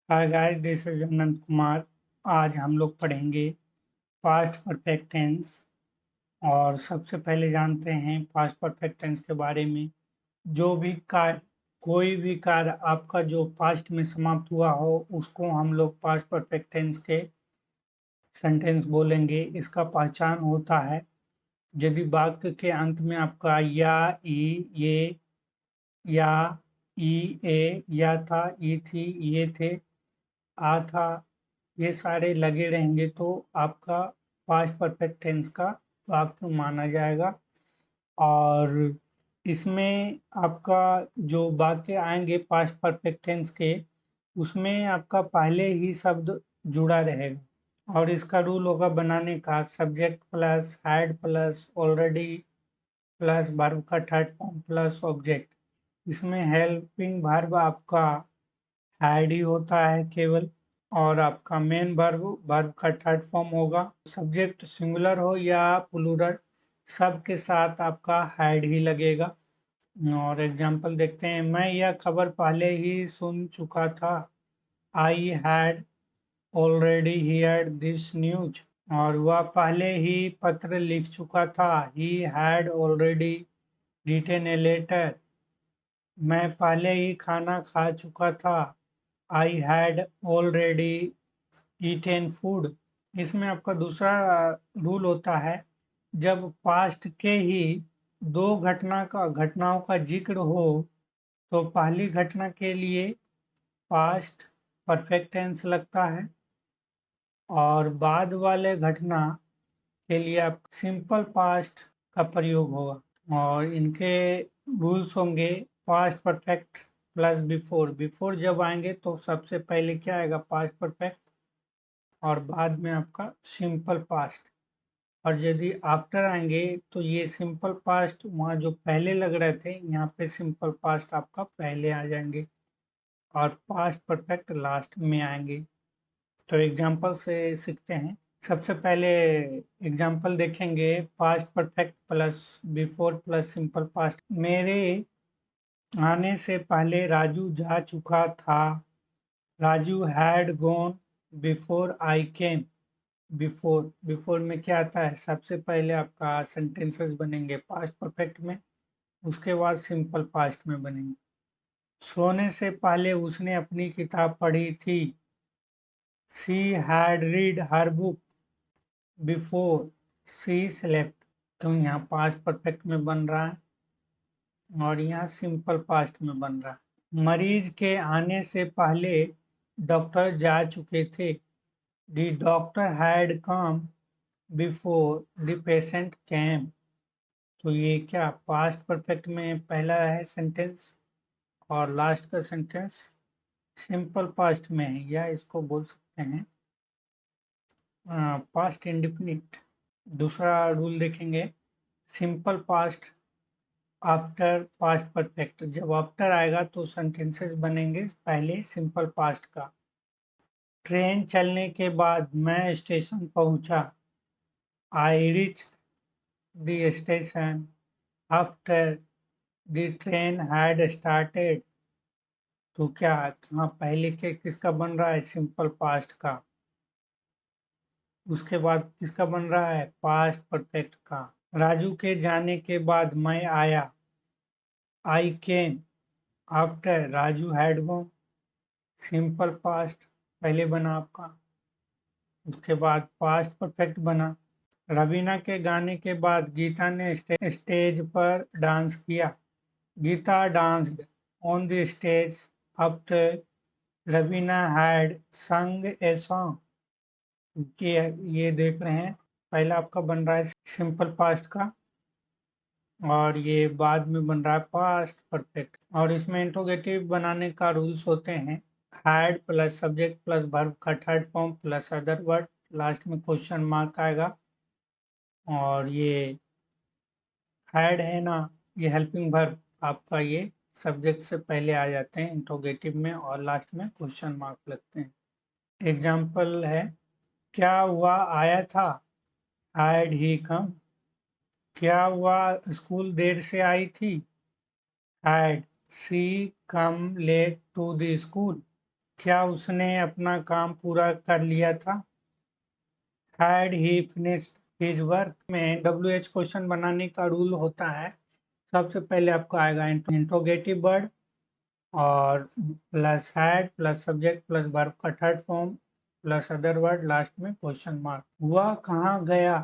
Hi guys, this is अनंत कुमार। आज हम लोग पढ़ेंगे पास्ट परफेक्ट टेंस। और सबसे पहले जानते हैं पास्ट परफेक्ट टेंस के बारे में। जो भी कार्य, कोई भी कार्य आपका जो पास्ट में समाप्त हुआ हो उसको हम लोग पास्ट परफेक्ट टेंस के सेंटेंस बोलेंगे। इसका पहचान होता है यदि वाक्य के अंत में आपका या, ई, ये, या, ई, ए, या था, ई थी, ये थे, आ था, ये सारे लगे रहेंगे तो आपका पास्ट परफेक्ट टेंस का वाक्य माना जाएगा। और इसमें आपका जो वाक्य आएंगे पास्ट परफेक्ट टेंस के, उसमें आपका पहले ही शब्द जुड़ा रहेगा। और इसका रूल होगा बनाने का subject plus had plus already plus verb का थर्ड फॉर्म प्लस ऑब्जेक्ट। इसमें हेल्पिंग वर्ब आपका हैड ही होता है केवल, और आपका मेन वर्ब का थर्ड फॉर्म होगा। सब्जेक्ट सिंगुलर हो या प्लूरल, सब के साथ आपका हैड ही लगेगा। और एग्जांपल देखते हैं। मैं यह खबर पहले ही सुन चुका था। I had already heard this news. और वह पहले ही पत्र लिख चुका था। He had already written a letter. मैं पहले ही खाना खा चुका था। I had already eaten food. इसमें आपका दूसरा रूल होता है, जब पास्ट के ही दो घटनाओं का जिक्र हो तो पहली घटना के लिए पास्ट परफेक्ट टेंस लगता है और बाद वाले घटना के लिए आप सिंपल पास्ट का प्रयोग होगा। और इनके रूल्स होंगे past perfect plus before. Before जब आएंगे तो सबसे पहले क्या आएगा, पास्ट परफेक्ट, और बाद में आपका सिंपल पास्ट। और यदि आफ्टर आएंगे तो ये सिंपल पास्ट वहाँ जो पहले लग रहे थे यहाँ पे सिंपल पास्ट आपका पहले आ जाएंगे और पास्ट परफेक्ट लास्ट में आएंगे। तो एग्जाम्पल से सीखते हैं। सबसे पहले एग्जाम्पल देखेंगे past perfect plus before plus simple past. मेरे आने से पहले राजू जा चुका था। Raju had gone before I came. Before में क्या आता है, सबसे पहले आपका सेंटेंसेस बनेंगे पास्ट परफेक्ट में, उसके बाद सिंपल पास्ट में बनेंगे। सोने से पहले उसने अपनी किताब पढ़ी थी। She had read her book before she slept. तो यहाँ पास्ट परफेक्ट में बन रहा है और यहाँ सिंपल पास्ट में बन रहा है। मरीज के आने से पहले डॉक्टर जा चुके थे। The doctor had come before the patient came. तो ये क्या पास्ट परफेक्ट में पहला है सेंटेंस और लास्ट का सेंटेंस सिंपल पास्ट में है, या इसको बोल सकते हैं पास्ट इंडिफिनिट। दूसरा रूल देखेंगे simple past after past perfect. जब आफ्टर आएगा तो सेंटेंसेस बनेंगे पहले सिंपल पास्ट का। ट्रेन चलने के बाद मैं स्टेशन पहुंचा। I reach the station after the train had started. तो क्या यहाँ पहले के किसका बन रहा है, सिंपल पास्ट का। उसके बाद किसका बन रहा है, पास्ट परफेक्ट का। राजू के जाने के बाद मैं आया। I came after Raju had gone. Simple past पहले बना आपका, उसके बाद पास्ट परफेक्ट बना। रवीना के गाने के बाद गीता ने स्टेज पर डांस किया। Geeta danced on the stage after Raveena had sung a song. ये देख रहे हैं पहला आपका बन रहा है सिंपल पास्ट का और ये बाद में बन रहा है पास्ट परफेक्ट। और इसमें इंट्रोगेटिव बनाने का रूल्स होते हैं had plus subject plus verb का third form plus other word, last में क्वेश्चन मार्क आएगा। और ये हैड है ना, ये हेल्पिंग वर्ब आपका ये सब्जेक्ट से पहले आ जाते हैं इंट्रोगेटिव में और लास्ट में क्वेश्चन मार्क लगते हैं। एग्जाम्पल है, क्या हुआ आया था, हैड ही कम। क्या हुआ स्कूल देर से आई थी, had she come late to the school. क्या उसने अपना काम पूरा कर लिया था? Had he finished his work? में WH क्वेश्चन बनाने का रूल होता है, सबसे पहले आपको आएगा इंट्रोगेटिव वर्ड और plus had plus subject plus verb का third form plus other word, last में क्वेश्चन मार्क। वह कहाँ गया?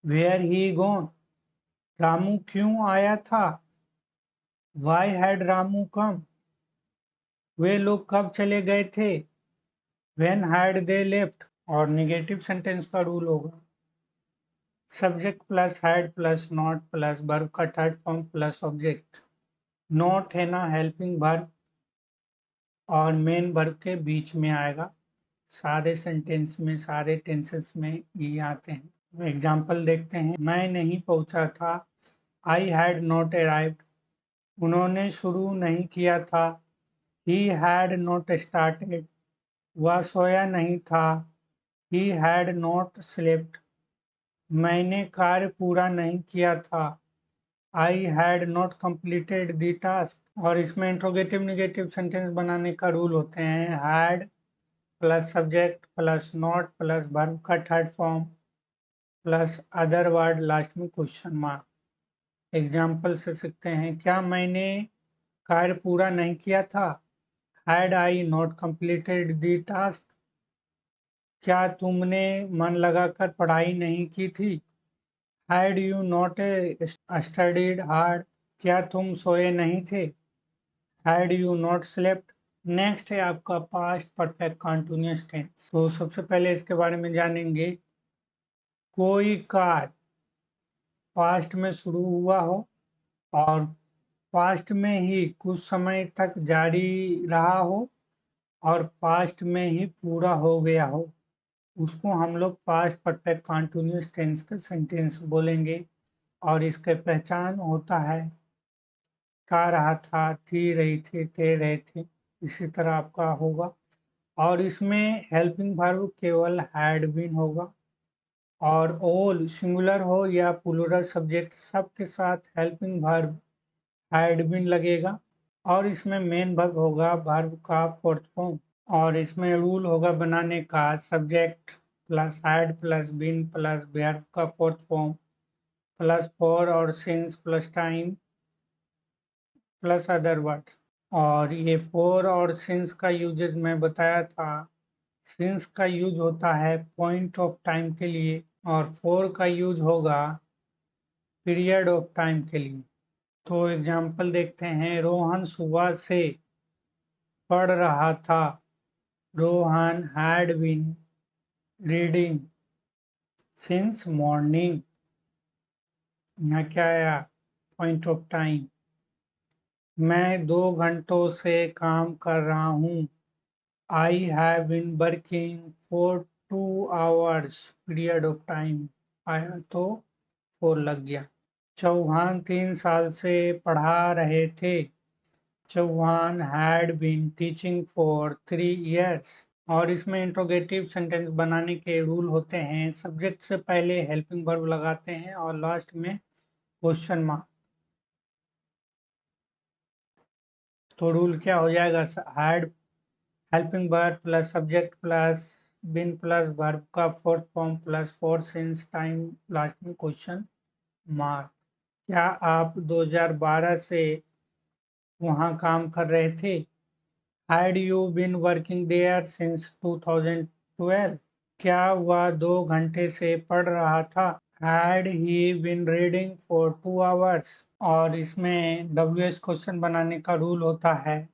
Where he gone? रामू क्यों आया था? Why had Ramu come? वे लोग कब चले गए थे? When had they left? और निगेटिव सेंटेंस का रूल होगा subject plus had plus not plus verb का third form plus object. Not है ना हेल्पिंग वर्ब और मेन वर्ब के बीच में आएगा। सारे सेंटेंस में, सारे टेंसेस में ये आते हैं। एग्जाम्पल देखते हैं। मैं नहीं पहुंचा था, आई हैड नॉट अराइव्ड। उन्होंने शुरू नहीं किया था, ही हैड नॉट स्टार्टेड। वह सोया नहीं था, ही हैड नॉट स्लेप्ट। मैंने कार्य पूरा नहीं किया था, I had not completed the task. और इसमें इंट्रोगेटिव निगेटिव सेंटेंस बनाने का रूल होते हैं had plus subject plus not plus verb का third form plus other word, last में क्वेश्चन मार्क। एग्जाम्पल से सीखते हैं। क्या मैंने कार्य पूरा नहीं किया था? Had I not completed the task? क्या तुमने मन लगाकर पढ़ाई नहीं की थी? Had you not studied hard? क्या तुम सोए नहीं थे? Had you not slept? Next है आपका पास्ट परफेक्ट कंटिन्यूअस टेंस। तो सबसे पहले इसके बारे में जानेंगे। कोई कार्य पास्ट में शुरू हुआ हो और पास्ट में ही कुछ समय तक जारी रहा हो और पास्ट में ही पूरा हो गया हो, उसको हम लोग पास्ट परफेक्ट कंटिन्यूअस टेंस का सेंटेंस बोलेंगे। और इसका पहचान होता है था रहा था, थी रही थी, थे रहे थे, इसी तरह आपका होगा। और इसमें हेल्पिंग वर्ब केवल हैड बीन होगा और ऑल सिंगुलर हो या प्लूरल सब्जेक्ट सबके साथ हेल्पिंग वर्ब हैड बीन लगेगा। और इसमें मेन वर्ब होगा वर्ब का फोर्थ फॉर्म। और इसमें रूल होगा बनाने का subject plus had plus been plus verb का फोर्थ फॉर्म प्लस फॉर और since plus time plus other word. और ये फॉर और सिंस का यूजेज मैं बताया था। सिंस का यूज होता है पॉइंट ऑफ टाइम के लिए और फॉर का यूज होगा पीरियड ऑफ टाइम के लिए। तो एग्जाम्पल देखते हैं। रोहन सुबह से पढ़ रहा था, Rohan had been reading since morning. यहाँ क्या आया? Point of time. मैं 2 घंटों से काम कर रहा हूँ, I have been working for 2 hours period of time. आया तो फोर लग गया। चौहान 3 साल से पढ़ा रहे थे, Chauhan had been teaching for 3 years। और इसमें इंट्रोगेटिव सेंटेंस बनाने के रूल होते हैं। सब्जेक्ट से पहले हेल्पिंग वर्ब लगाते हैं और लास्ट में क्वेश्चन मार्क। तो रूल क्या हो जाएगा? Had helping verb plus subject plus been plus verb का fourth form plus for since time, last में क्वेश्चन मार्क। क्या आप 2012 से वहाँ काम कर रहे थे? Had you been working there since 2012? क्या वह 2 घंटे से पढ़ रहा था? Had he been reading for 2 hours? और इसमें WH क्वेश्चन बनाने का रूल होता है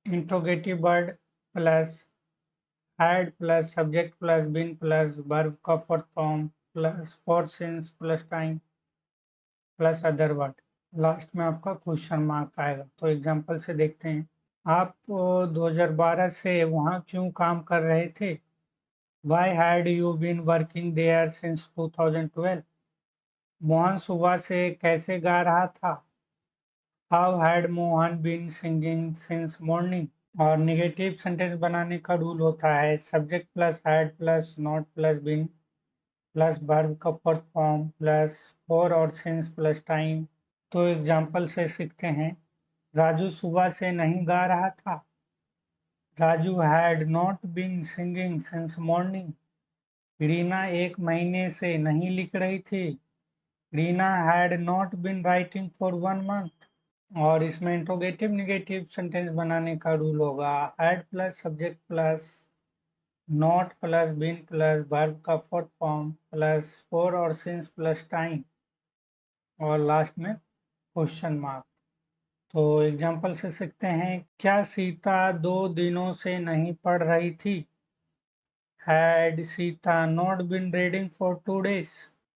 interrogative word plus had plus subject plus been plus verb का fourth form plus for since plus time plus other word, last में आपका क्वेश्चन मार्क आएगा। तो एग्जांपल से देखते हैं। आप 2012 से वहाँ क्यों काम कर रहे थे? Why had you been working there since 2012? Mohan सुबह से कैसे गा रहा था? How had Mohan been singing since morning? और निगेटिव सेंटेंस बनाने का रूल होता है subject plus had plus not plus been plus verb का फोर्थ फॉर्म प्लस फॉर और सिंस प्लस टाइम। तो एग्जाम्पल से सीखते हैं। राजू सुबह से नहीं गा रहा था, Raju had not been singing since morning. Reena 1 महीने से नहीं लिख रही थी। Reena had not been writing for 1 month. और इसमें इंट्रोगेटिव नेगेटिव सेंटेंस बनाने का रूल होगा had plus subject plus not plus been plus verb का फोर्थ फॉर्म प्लस फॉर और सिंस प्लस टाइम और लास्ट में क्वेश्चन मार्क। तो एग्जाम्पल से सीखते हैं। क्या सीता 2 दिनों से नहीं पढ़ रही थी? Had Sita not been reading for 2 days?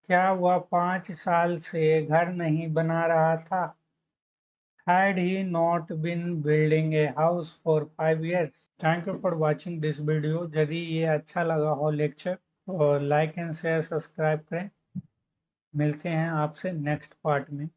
क्या वह 5 साल से घर नहीं बना रहा था? Had he not been building a house for 5 years? Thank you for watching this video. यदि ये अच्छा लगा हो लेक्चर तो लाइक एंड शेयर सब्सक्राइब करें। मिलते हैं आपसे नेक्स्ट पार्ट में।